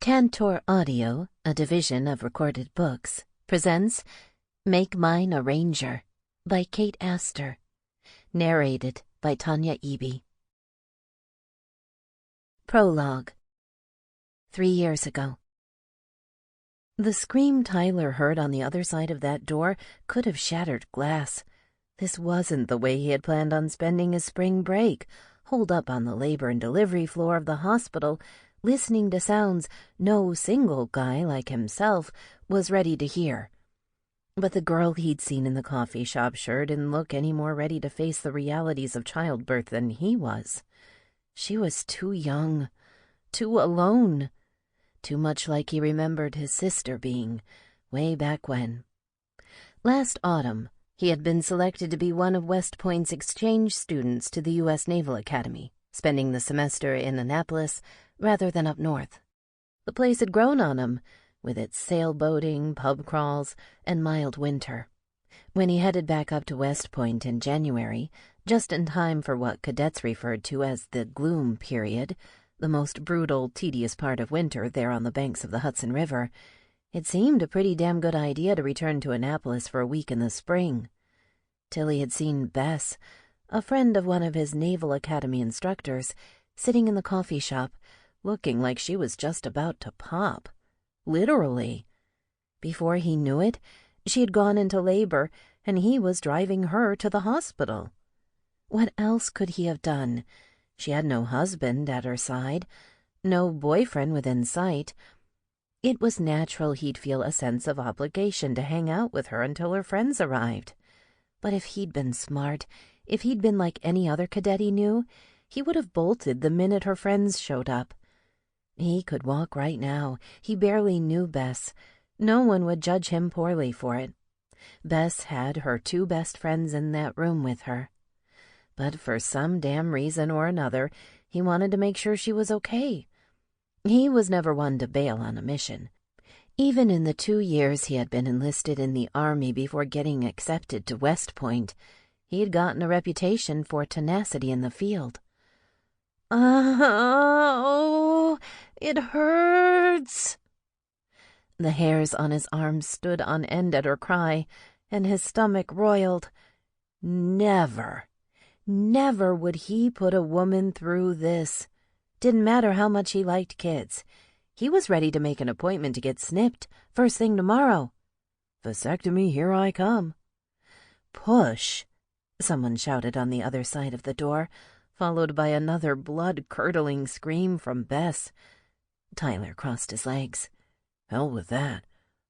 Tantor Audio, a division of Recorded Books, presents Make Mine a Ranger by Kate Aster, narrated by Tanya Eby. Prologue. 3 years ago. The scream Tyler heard on the other side of that door could have shattered glass. This wasn't the way he had planned on spending his spring break, holed up on the labor and delivery floor of the hospital, listening to sounds no single guy like himself was ready to hear. But the girl he'd seen in the coffee shop sure didn't look any more ready to face the realities of childbirth than he was. She was too young, too alone, too much like he remembered his sister being, way back when. Last autumn, he had been selected to be one of West Point's exchange students to the U.S. Naval Academy, spending the semester in Annapolis rather than up north. The place had grown on him, with its sailboating, pub crawls, and mild winter. When he headed back up to West Point in January, just in time for what cadets referred to as the gloom period, the most brutal, tedious part of winter there on the banks of the Hudson River, it seemed a pretty damn good idea to return to Annapolis for a week in the spring. Till he had seen Bess, a friend of one of his Naval Academy instructors, sitting in the coffee shop, looking like she was just about to pop. Literally. Before he knew it, she had gone into labor, and he was driving her to the hospital. What else could he have done? She had no husband at her side, no boyfriend within sight. It was natural he'd feel a sense of obligation to hang out with her until her friends arrived. But if he'd been smart, if he'd been like any other cadet he knew, he would have bolted the minute her friends showed up. He could walk right now. He barely knew Bess. No one would judge him poorly for it. Bess had her 2 best friends in that room with her. But for some damn reason or another, he wanted to make sure she was okay. He was never one to bail on a mission. Even in the 2 years he had been enlisted in the Army before getting accepted to West Point, he had gotten a reputation for tenacity in the field. Oh, it hurts. The hairs on his arms stood on end at her cry, and his stomach roiled. Never would he put a woman through this. Didn't matter how much he liked kids. He was ready to make an appointment to get snipped first thing tomorrow. Vasectomy, here I come. Push, someone shouted on the other side of the door, followed by another blood-curdling scream from Bess. Tyler crossed his legs. Hell with that.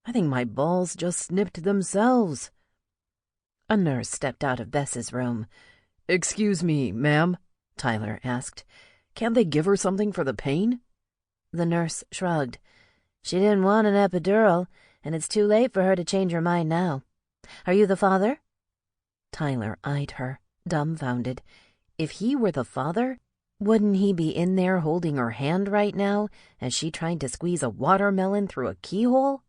I think my balls just snipped themselves. A nurse stepped out of Bess's room. Excuse me, ma'am, Tyler asked. Can't they give her something for the pain? The nurse shrugged. She didn't want an epidural, and it's too late for her to change her mind now. Are you the father? Tyler eyed her, dumbfounded. If he were the father, wouldn't he be in there holding her hand right now as she tried to squeeze a watermelon through a keyhole?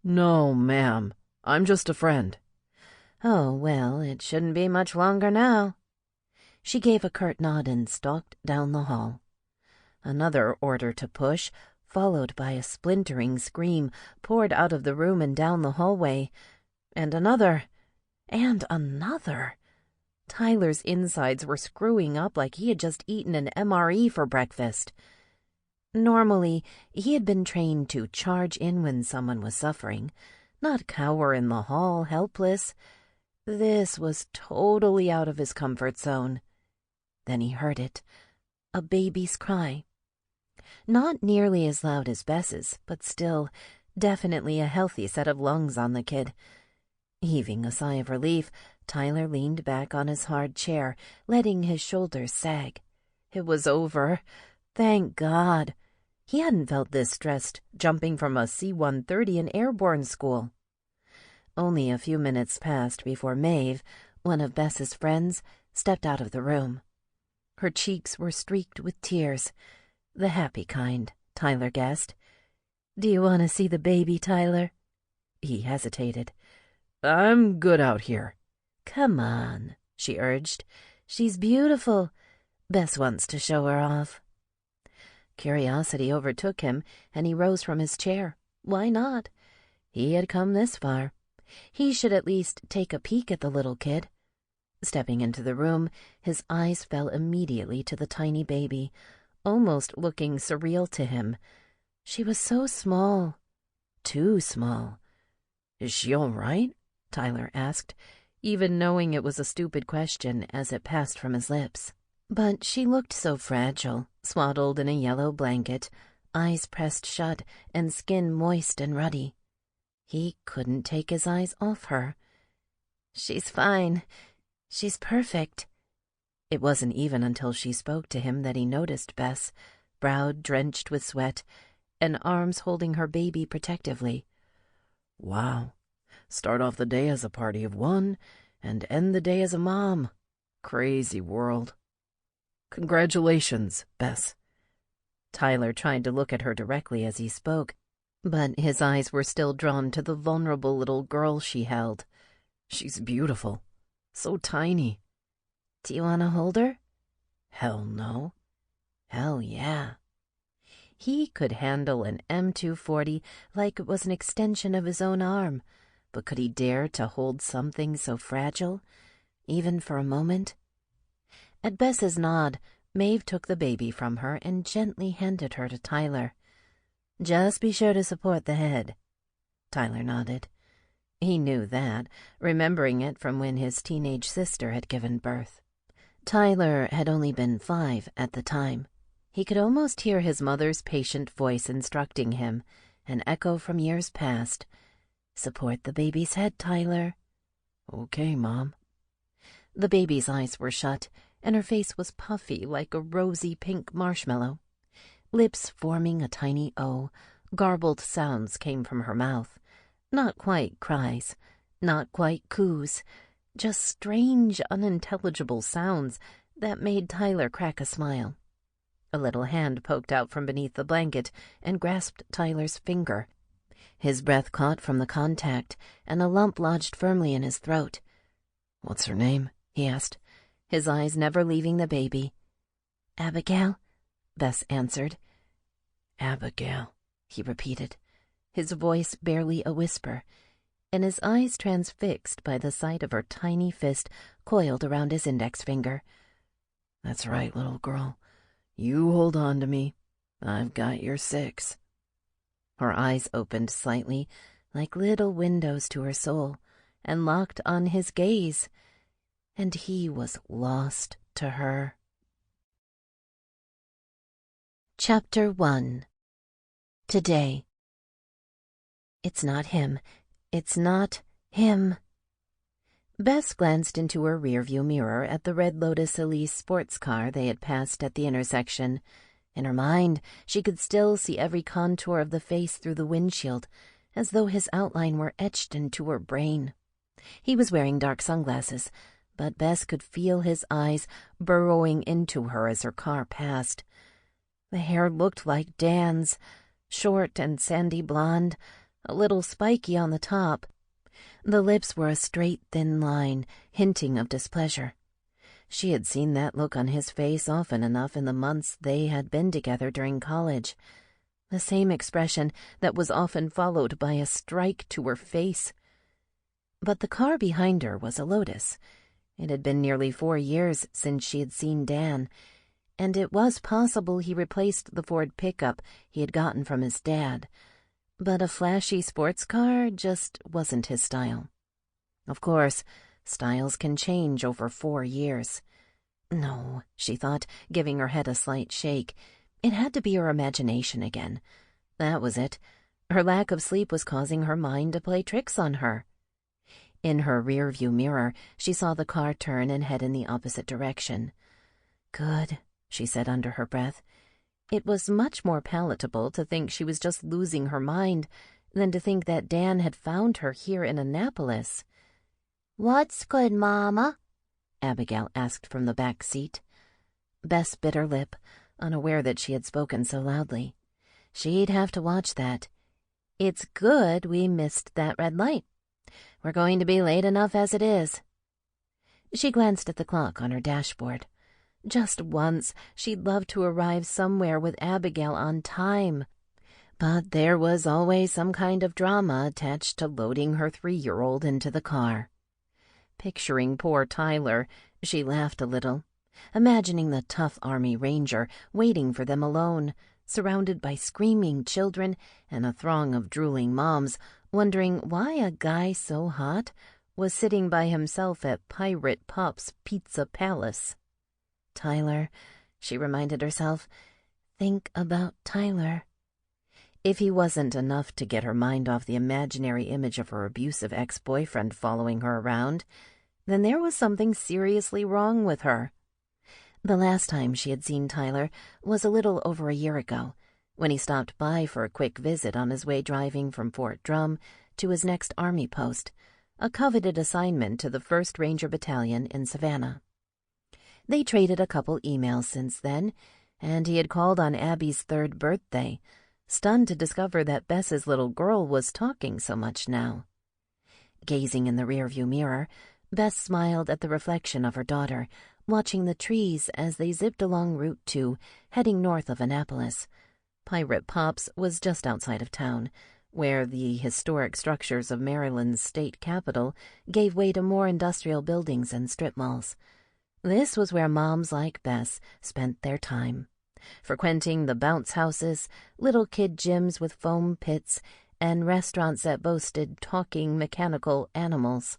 No, ma'am. I'm just a friend. Oh, well, it shouldn't be much longer now. She gave a curt nod and stalked down the hall. Another order to push, followed by a splintering scream, poured out of the room and down the hallway. And another. And another. Tyler's insides were screwing up like he had just eaten an MRE for breakfast. Normally, he had been trained to charge in when someone was suffering, not cower in the hall, helpless. This was totally out of his comfort zone. Then he heard it, a baby's cry. Not nearly as loud as Bess's, but still, definitely a healthy set of lungs on the kid. Heaving a sigh of relief, Tyler leaned back on his hard chair, letting his shoulders sag. It was over. Thank God. He hadn't felt this stressed jumping from a C-130 in airborne school. Only a few minutes passed before Maeve, one of Bess's friends, stepped out of the room. Her cheeks were streaked with tears. The happy kind, Tyler guessed. Do you want to see the baby, Tyler? He hesitated. I'm good out here. Come on, she urged. She's beautiful. Bess wants to show her off. Curiosity overtook him, and he rose from his chair. Why not? He had come this far. He should at least take a peek at the little kid. Stepping into the room, his eyes fell immediately to the tiny baby, almost looking surreal to him. She was so small. Too small. "Is she all right?" Tyler asked, even knowing it was a stupid question as it passed from his lips. But she looked so fragile, swaddled in a yellow blanket, eyes pressed shut and skin moist and ruddy. He couldn't take his eyes off her. "She's fine. She's perfect." It wasn't even until she spoke to him that he noticed Bess, brow drenched with sweat, and arms holding her baby protectively. "Wow. Start off the day as a party of one, and end the day as a mom. Crazy world." "Congratulations, Bess." Tyler tried to look at her directly as he spoke, but his eyes were still drawn to the vulnerable little girl she held. "She's beautiful. So tiny." "Do you want to hold her?" "Hell no." "Hell yeah." He could handle an M240 like it was an extension of his own arm, but could he dare to hold something so fragile, even for a moment? At Bess's nod, Maeve took the baby from her and gently handed her to Tyler. "Just be sure to support the head." Tyler nodded. He knew that, remembering it from when his teenage sister had given birth. Tyler had only been 5 at the time. He could almost hear his mother's patient voice instructing him, an echo from years past. "Support the baby's head, Tyler." "Okay, Mom." The baby's eyes were shut, and her face was puffy like a rosy pink marshmallow. Lips forming a tiny O, garbled sounds came from her mouth. Not quite cries, not quite coos, just strange, unintelligible sounds that made Tyler crack a smile. A little hand poked out from beneath the blanket and grasped Tyler's finger. His breath caught from the contact, and a lump lodged firmly in his throat. "What's her name?" he asked, his eyes never leaving the baby. "Abigail," Bess answered. "Abigail," he repeated, his voice barely a whisper, and his eyes transfixed by the sight of her tiny fist coiled around his index finger. "That's right, little girl. You hold on to me. I've got your 6. Her eyes opened slightly, like little windows to her soul, and locked on his gaze, and he was lost to her. Chapter 1. Today. It's not him. It's not him. Bess glanced into her rearview mirror at the red Lotus Elise sports car they had passed at the intersection. In her mind, she could still see every contour of the face through the windshield, as though his outline were etched into her brain. He was wearing dark sunglasses, but Bess could feel his eyes burrowing into her as her car passed. The hair looked like Dan's, short and sandy blonde, a little spiky on the top. The lips were a straight, thin line, hinting of displeasure. She had seen that look on his face often enough in the months they had been together during college. The same expression that was often followed by a strike to her face. But the car behind her was a Lotus. It had been nearly 4 years since she had seen Dan, and it was possible he replaced the Ford pickup he had gotten from his dad. But a flashy sports car just wasn't his style. Of course, styles can change over 4 years. No, she thought, giving her head a slight shake. It had to be her imagination again. That was it. Her lack of sleep was causing her mind to play tricks on her. In her rearview mirror, she saw the car turn and head in the opposite direction. "Good," she said under her breath. It was much more palatable to think she was just losing her mind than to think that Dan had found her here in Annapolis. "What's good, Mama?" Abigail asked from the back seat. Bess bit her lip, unaware that she had spoken so loudly. She'd have to watch that. "It's good we missed that red light. We're going to be late enough as it is." She glanced at the clock on her dashboard. Just once, she'd love to arrive somewhere with Abigail on time. But there was always some kind of drama attached to loading her 3-year-old into the car. Picturing poor Tyler, she laughed a little, imagining the tough Army Ranger waiting for them alone, surrounded by screaming children and a throng of drooling moms, wondering why a guy so hot was sitting by himself at Pirate Pop's Pizza Palace. Tyler, she reminded herself, think about Tyler. If he wasn't enough to get her mind off the imaginary image of her abusive ex-boyfriend following her around, then there was something seriously wrong with her. The last time she had seen Tyler was a little over a year ago, when he stopped by for a quick visit on his way driving from Fort Drum to his next Army post, a coveted assignment to the 1st Ranger Battalion in Savannah. They traded a couple emails since then, and he had called on Abby's 3rd birthday, stunned to discover that Bess's little girl was talking so much now. Gazing in the rearview mirror, Bess smiled at the reflection of her daughter, watching the trees as they zipped along Route 2, heading north of Annapolis. Pirate Pop's was just outside of town, where the historic structures of Maryland's state capital gave way to more industrial buildings and strip malls. This was where moms like Bess spent their time, frequenting the bounce houses, little kid gyms with foam pits, and restaurants that boasted talking mechanical animals.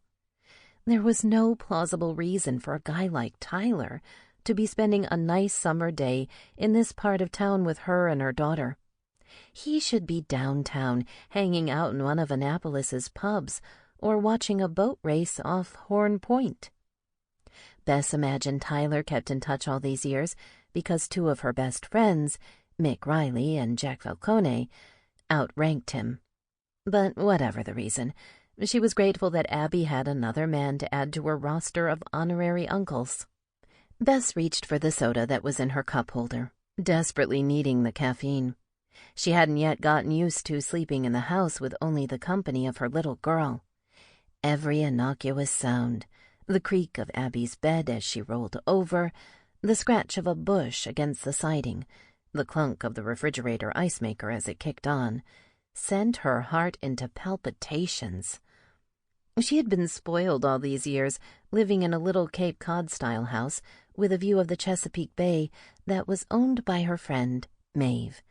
There was no plausible reason for a guy like Tyler to be spending a nice summer day in this part of town with her and her daughter. He should be downtown, hanging out in one of Annapolis's pubs, or watching a boat race off Horn Point. Bess imagined Tyler kept in touch all these years because 2 of her best friends, Mick Riley and Jack Falcone, outranked him. But whatever the reason, she was grateful that Abby had another man to add to her roster of honorary uncles. Bess reached for the soda that was in her cup holder, desperately needing the caffeine. She hadn't yet gotten used to sleeping in the house with only the company of her little girl. Every innocuous sound, the creak of Abby's bed as she rolled over, the scratch of a bush against the siding, the clunk of the refrigerator ice maker as it kicked on, sent her heart into palpitations. She had been spoiled all these years, living in a little Cape Cod-style house with a view of the Chesapeake Bay that was owned by her friend, Maeve.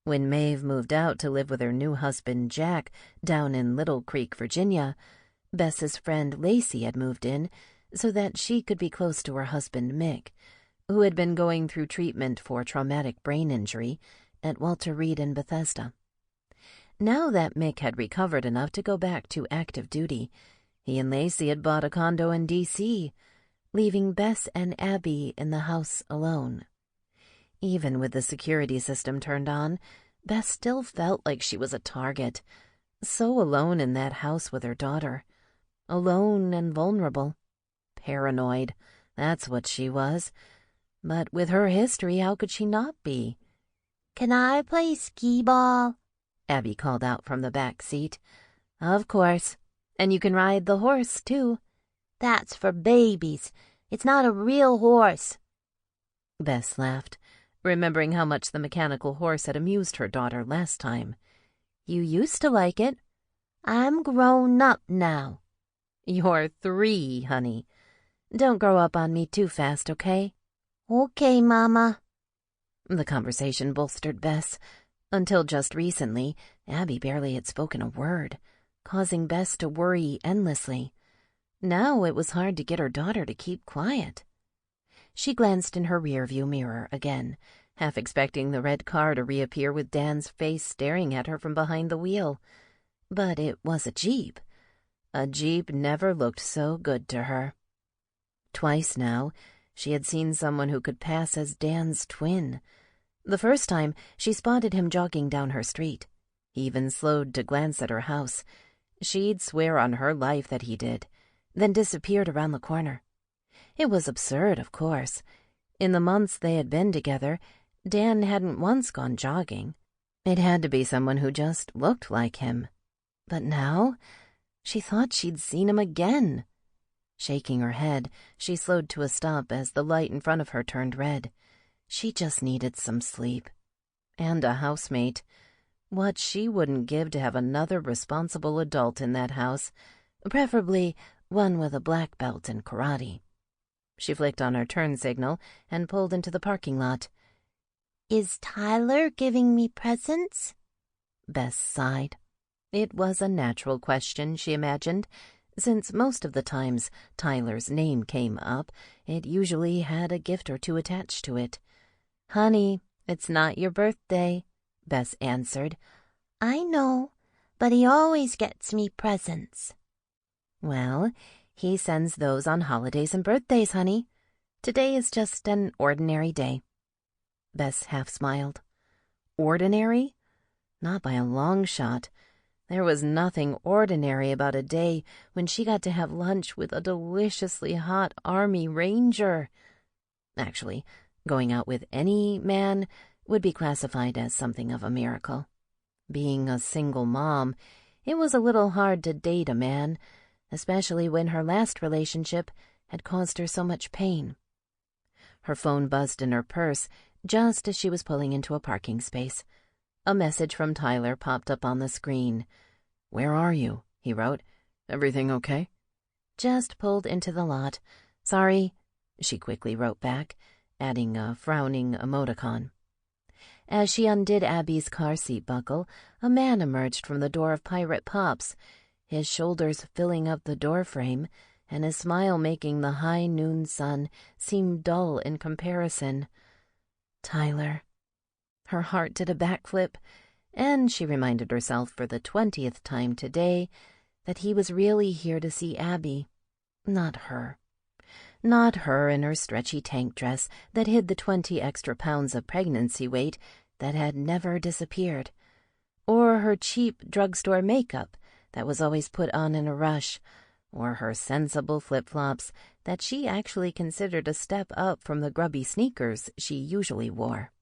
When Maeve moved out to live with her new husband, Jack, down in Little Creek, Virginia, Bess's friend Lacey had moved in so that she could be close to her husband, Mick, who had been going through treatment for traumatic brain injury at Walter Reed in Bethesda. Now that Mick had recovered enough to go back to active duty, he and Lacey had bought a condo in D.C., leaving Bess and Abby in the house alone. Even with the security system turned on, Bess still felt like she was a target, so alone in that house with her daughter. Alone and vulnerable. Paranoid, that's what she was. But with her history, how could she not be? "Can I play skee-ball?" Abby called out from the back seat. "Of course. And you can ride the horse, too." "That's for babies. It's not a real horse." Bess laughed, remembering how much the mechanical horse had amused her daughter last time. "You used to like it." "I'm grown up now." "You're 3, honey. Don't grow up on me too fast, okay?" "Okay, Mama." The conversation bolstered Bess. Until just recently, Abby barely had spoken a word, causing Bess to worry endlessly. Now it was hard to get her daughter to keep quiet. She glanced in her rearview mirror again, half expecting the red car to reappear with Dan's face staring at her from behind the wheel. But it was a Jeep. A Jeep never looked so good to her. Twice now, she had seen someone who could pass as Dan's twin. The first time, she spotted him jogging down her street. He even slowed to glance at her house. She'd swear on her life that he did, then disappeared around the corner. It was absurd, of course. In the months they had been together, Dan hadn't once gone jogging. It had to be someone who just looked like him. But now, she thought she'd seen him again. Shaking her head, she slowed to a stop as the light in front of her turned red. She just needed some sleep. And a housemate. What she wouldn't give to have another responsible adult in that house, preferably one with a black belt in karate. She flicked on her turn signal and pulled into the parking lot. Is Tyler giving me presents? Bess sighed. It was a natural question, she imagined. Since most of the times Tyler's name came up, it usually had a gift or two attached to it. "Honey, it's not your birthday," Bess answered. "I know, but he always gets me presents." "Well, he sends those on holidays and birthdays, honey. Today is just an ordinary day." Bess half smiled. Ordinary? Not by a long shot. There was nothing ordinary about a day when she got to have lunch with a deliciously hot Army Ranger. Actually, going out with any man would be classified as something of a miracle. Being a single mom, it was a little hard to date a man, especially when her last relationship had caused her so much pain. Her phone buzzed in her purse just as she was pulling into a parking space. A message from Tyler popped up on the screen. "Where are you?" he wrote. "Everything okay?" "Just pulled into the lot. Sorry," she quickly wrote back, adding a frowning emoticon. As she undid Abby's car seat buckle, a man emerged from the door of Pirate Pop's, his shoulders filling up the doorframe, and his smile making the high noon sun seem dull in comparison. Tyler. Her heart did a backflip, and she reminded herself for the 20th time today that he was really here to see Abby, not her. Not her in her stretchy tank dress that hid the 20 extra pounds of pregnancy weight that had never disappeared, or her cheap drugstore makeup that was always put on in a rush, or her sensible flip-flops that she actually considered a step up from the grubby sneakers she usually wore.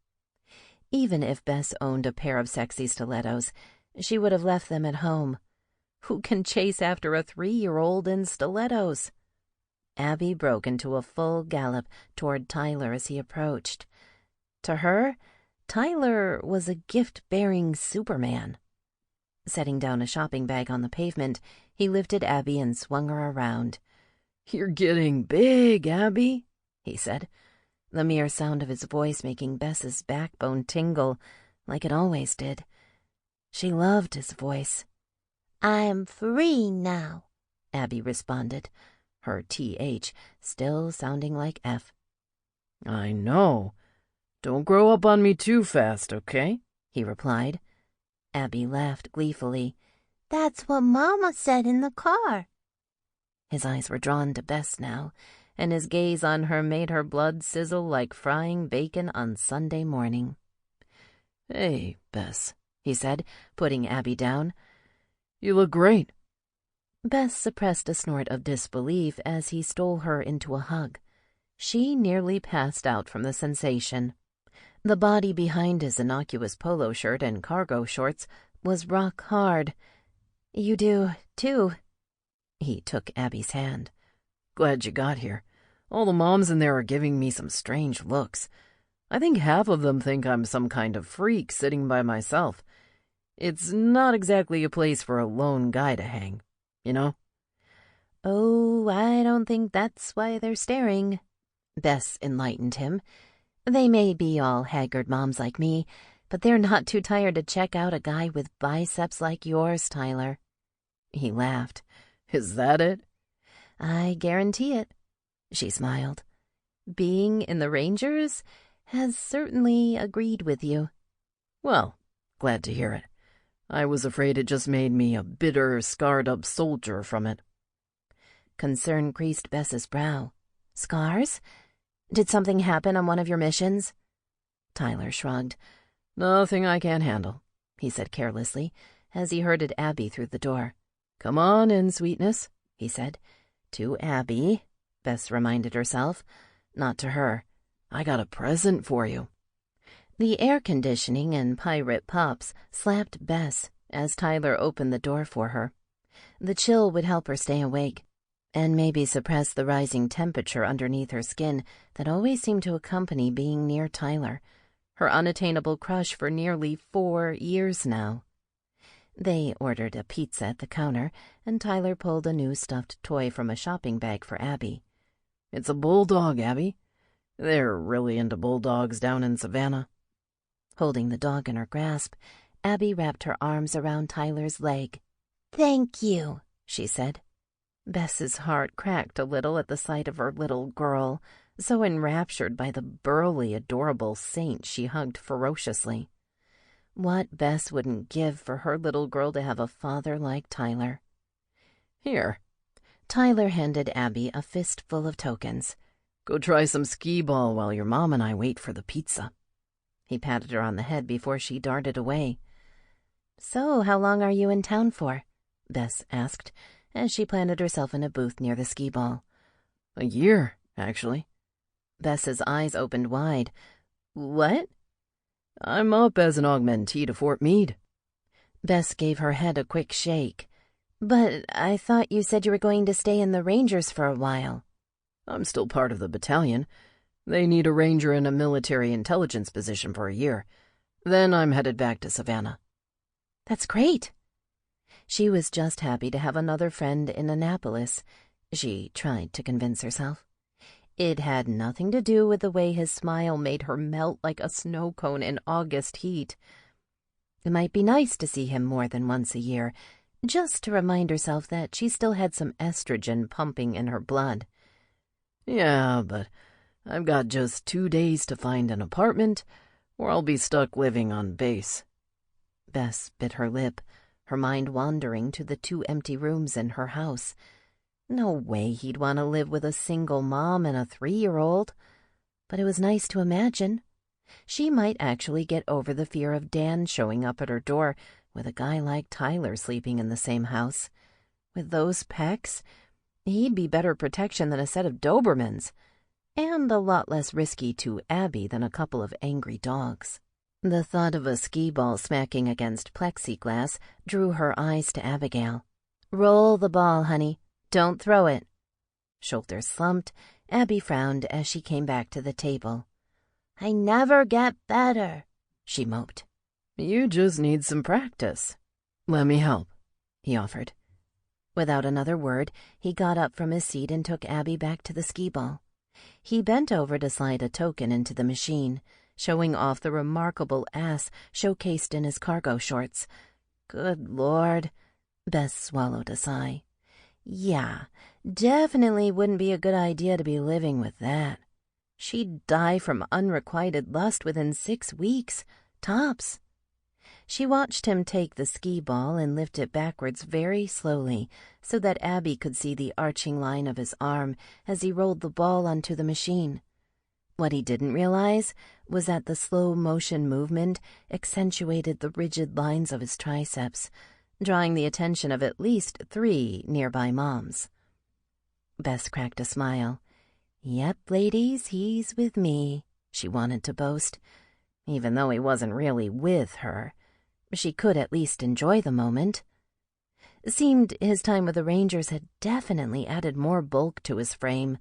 Even if Bess owned a pair of sexy stilettos, she would have left them at home. Who can chase after a 3-year-old in stilettos? Abby broke into a full gallop toward Tyler as he approached. To her, Tyler was a gift-bearing Superman. Setting down a shopping bag on the pavement, he lifted Abby and swung her around. "You're getting big, Abby," he said, the mere sound of his voice making Bess's backbone tingle, like it always did. She loved his voice. "I'm free now," Abby responded, her TH still sounding like F. "I know. Don't grow up on me too fast, okay?" he replied. Abby laughed gleefully. "That's what Mama said in the car." His eyes were drawn to Bess now, and his gaze on her made her blood sizzle like frying bacon on Sunday morning. "Hey, Bess," he said, putting Abby down. "You look great." Bess suppressed a snort of disbelief as he stole her into a hug. She nearly passed out from the sensation. The body behind his innocuous polo shirt and cargo shorts was rock hard. "You do, too." He took Abby's hand. "Glad you got here. All the moms in there are giving me some strange looks. I think half of them think I'm some kind of freak sitting by myself. It's not exactly a place for a lone guy to hang, you know?" "Oh, I don't think that's why they're staring," Bess enlightened him. "They may be all haggard moms like me, but they're not too tired to check out a guy with biceps like yours, Tyler." He laughed. "Is that it?" "I guarantee it." She smiled. "Being in the Rangers has certainly agreed with you." "Well, glad to hear it. I was afraid it just made me a bitter, scarred-up soldier from it." Concern creased Bess's brow. "Scars? Did something happen on one of your missions?" Tyler shrugged. "Nothing I can't handle," he said carelessly, as he herded Abby through the door. "Come on in, sweetness," he said. To Abby, Bess reminded herself, not to her. "I got a present for you." The air conditioning in Pirate Pop's slapped Bess as Tyler opened the door for her. The chill would help her stay awake. and maybe suppress the rising temperature underneath her skin that always seemed to accompany being near Tyler, her unattainable crush for nearly 4 years now. They ordered a pizza at the counter, and Tyler pulled a new stuffed toy from a shopping bag for Abby. "It's a bulldog, Abby. They're really into bulldogs down in Savannah." Holding the dog in her grasp, Abby wrapped her arms around Tyler's leg. "Thank you," she said. Bess's heart cracked a little at the sight of her little girl, so enraptured by the burly, adorable saint she hugged ferociously. What Bess wouldn't give for her little girl to have a father like Tyler. "Here." Tyler handed Abby a fistful of tokens. "Go try some skee-ball while your mom and I wait for the pizza." He patted her on the head before she darted away. "So, how long are you in town for?" Bess asked, as she planted herself in a booth near the skee-ball. "A year, actually." Bess's eyes opened wide. "What?" "I'm up as an augmentee to Fort Meade." Bess gave her head a quick shake. "But I thought you said you were going to stay in the Rangers for a while." "I'm still part of the battalion. They need a ranger in a military intelligence position for a year. Then I'm headed back to Savannah." "That's great." She was just happy to have another friend in Annapolis, she tried to convince herself. It had nothing to do with the way his smile made her melt like a snow cone in August heat. It might be nice to see him more than once a year, just to remind herself that she still had some estrogen pumping in her blood. "Yeah, but I've got just 2 days to find an apartment, or I'll be stuck living on base." Bess bit her lip, her mind wandering to the 2 empty rooms in her house. No way he'd want to live with a single mom and a 3-year-old. But it was nice to imagine. She might actually get over the fear of Dan showing up at her door with a guy like Tyler sleeping in the same house. With those pecs, he'd be better protection than a set of Dobermans, and a lot less risky to Abby than a couple of angry dogs. The thought of a skee-ball smacking against plexiglass drew her eyes to Abigail. "Roll the ball, honey. Don't throw it." Shoulders slumped, Abby frowned as she came back to the table. "I never get better," she moped. "You just need some practice." "Let me help," he offered. Without another word, he got up from his seat and took Abby back to the skee-ball. He bent over to slide a token into the machine, showing off the remarkable ass showcased in his cargo shorts. Good Lord. Bess swallowed a sigh. Yeah, definitely wouldn't be a good idea to be living with that. She'd die from unrequited lust within 6 weeks, tops. She watched him take the skee-ball and lift it backwards very slowly so that Abby could see the arching line of his arm as he rolled the ball onto the machine. What he didn't realize was that the slow-motion movement accentuated the rigid lines of his triceps, drawing the attention of at least 3 nearby moms. Bess cracked a smile. "Yep, ladies, he's with me," she wanted to boast. Even though he wasn't really with her, she could at least enjoy the moment. It seemed his time with the Rangers had definitely added more bulk to his frame.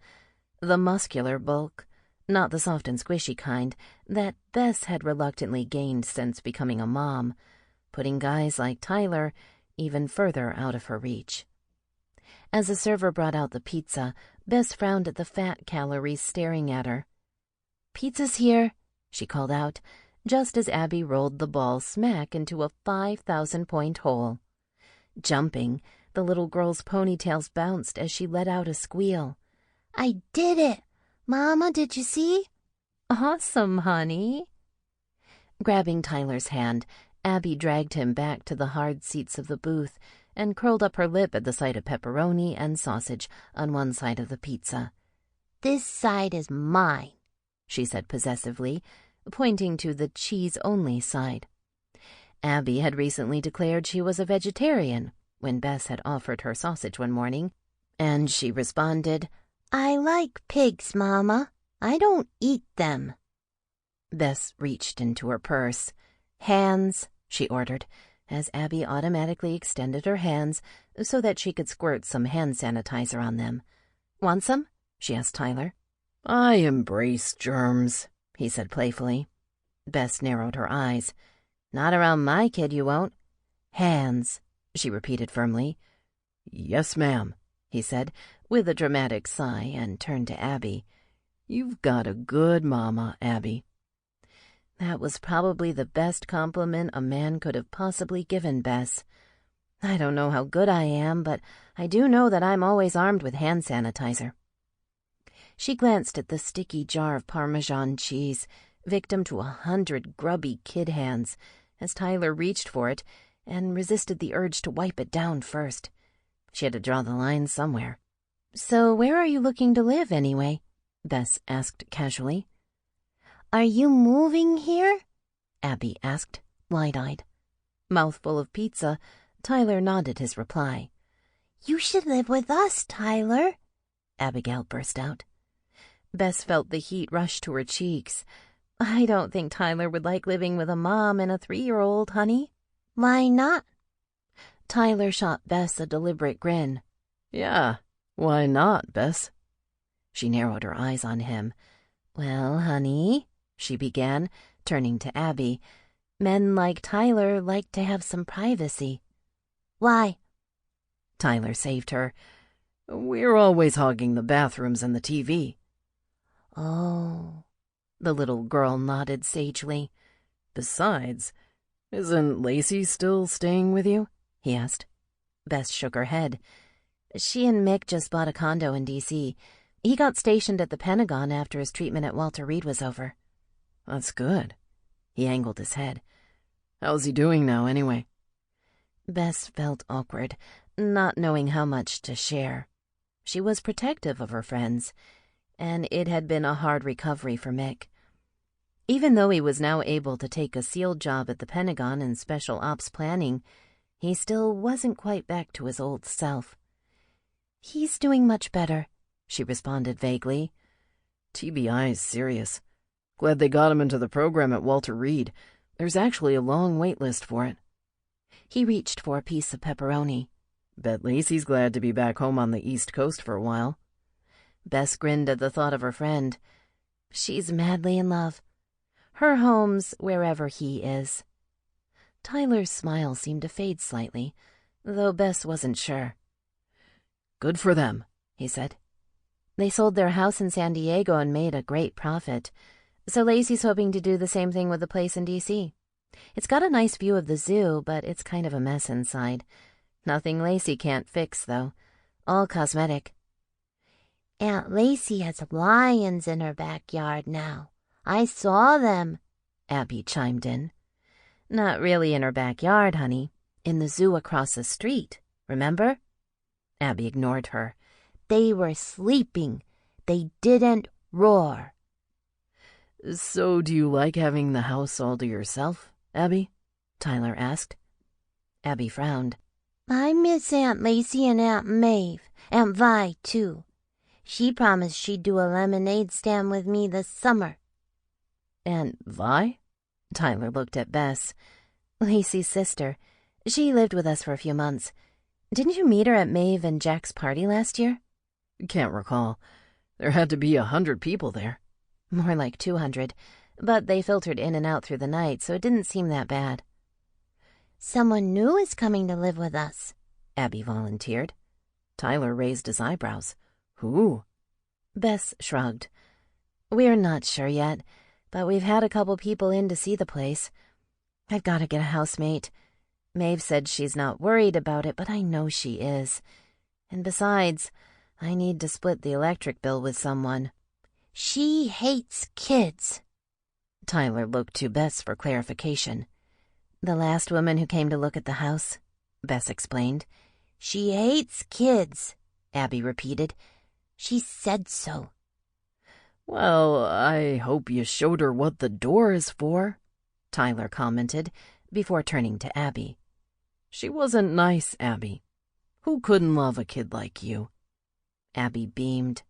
The muscular bulk, not the soft and squishy kind that Bess had reluctantly gained since becoming a mom, putting guys like Tyler even further out of her reach. As the server brought out the pizza, Bess frowned at the fat calories staring at her. "Pizza's here," she called out, just as Abby rolled the ball smack into a 5,000-point hole. Jumping, the little girl's ponytails bounced as she let out a squeal. "I did it! Mama, did you see?" "Awesome, honey." Grabbing Tyler's hand, Abby dragged him back to the hard seats of the booth and curled up her lip at the sight of pepperoni and sausage on one side of the pizza. "This side is mine," she said possessively, pointing to the cheese-only side. Abby had recently declared she was a vegetarian when Bess had offered her sausage one morning, and she responded, "I like pigs, Mama. I don't eat them." Bess reached into her purse. "Hands," she ordered, as Abby automatically extended her hands so that she could squirt some hand sanitizer on them. "Want some?" she asked Tyler. "I embrace germs," he said playfully. Bess narrowed her eyes. "Not around my kid, you won't." "Hands," she repeated firmly. "Yes, ma'am," he said, with a dramatic sigh, and turned to Abby. "You've got a good mama, Abby." That was probably the best compliment a man could have possibly given Bess. I don't know how good I am, but I do know that I'm always armed with hand sanitizer. She glanced at the sticky jar of Parmesan cheese, victim to 100 grubby kid hands, as Tyler reached for it and resisted the urge to wipe it down first. She had to draw the line somewhere. "So where are you looking to live, anyway?" Bess asked casually. "Are you moving here?" Abby asked, wide-eyed. Mouthful of pizza, Tyler nodded his reply. "You should live with us, Tyler," Abigail burst out. Bess felt the heat rush to her cheeks. "I don't think Tyler would like living with a mom and a 3-year-old, honey." "Why not?" Tyler shot Bess a deliberate grin. "Yeah, why not, Bess?" She narrowed her eyes on him. "Well, honey," she began, turning to Abby, "men like Tyler like to have some privacy." "Why?" Tyler saved her. "We're always hogging the bathrooms and the TV." "Oh." The little girl nodded sagely. "Besides, isn't Lacey still staying with you?" he asked. Bess shook her head. "She and Mick just bought a condo in D.C. He got stationed at the Pentagon after his treatment at Walter Reed was over." "That's good." He angled his head. "How's he doing now, anyway?" Bess felt awkward, not knowing how much to share. She was protective of her friends, and it had been a hard recovery for Mick. Even though he was now able to take a SEAL job at the Pentagon in special ops planning, he still wasn't quite back to his old self. "He's doing much better," she responded vaguely. "TBI's serious. Glad they got him into the program at Walter Reed. There's actually a long wait list for it." He reached for a piece of pepperoni. "Bet Lacey's glad to be back home on the East Coast for a while." Bess grinned at the thought of her friend. She's madly in love. Her home's wherever he is. Tyler's smile seemed to fade slightly, though Bess wasn't sure. "Good for them," he said. "They sold their house in San Diego and made a great profit. So Lacey's hoping to do the same thing with the place in D.C. It's got a nice view of the zoo, but it's kind of a mess inside. Nothing Lacey can't fix, though. All cosmetic." "Aunt Lacey has lions in her backyard now. I saw them," Abby chimed in. "Not really in her backyard, honey. In the zoo across the street, remember?" Abby ignored her. "They were sleeping. They didn't roar." "So do you like having the house all to yourself, Abby?" Tyler asked. Abby frowned. "I miss Aunt Lacey and Aunt Maeve. Aunt Vi, too. She promised she'd do a lemonade stand with me this summer." "Aunt Vi?" Tyler looked at Bess. "Lacey's sister. She lived with us for a few months. Didn't you meet her at Maeve and Jack's party last year?" "Can't recall. There had to be 100 people there." "More like 200, but they filtered in and out through the night, so it didn't seem that bad." "Someone new is coming to live with us," Abby volunteered. Tyler raised his eyebrows. "Who?" Bess shrugged. "We're not sure yet, but we've had a couple people in to see the place. I've got to get a housemate. Maeve said she's not worried about it, but I know she is. And besides, I need to split the electric bill with someone." "She hates kids." Tyler looked to Bess for clarification. "The last woman who came to look at the house," Bess explained. "She hates kids," Abby repeated. "She said so." "Well, I hope you showed her what the door is for," Tyler commented, before turning to Abby. "She wasn't nice, Abby. Who couldn't love a kid like you?" Abby beamed.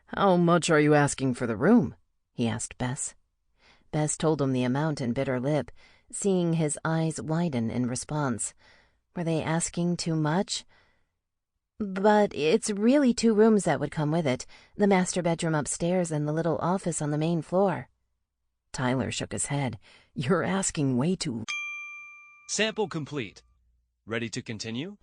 "How much are you asking for the room?" he asked Bess. Bess told him the amount and bit her lip. seeing his eyes widen in response. Were they asking too much? But it's really 2 rooms that would come with it, the master bedroom upstairs and the little office on the main floor. Tyler shook his head. You're asking way too... Sample complete. Ready to continue?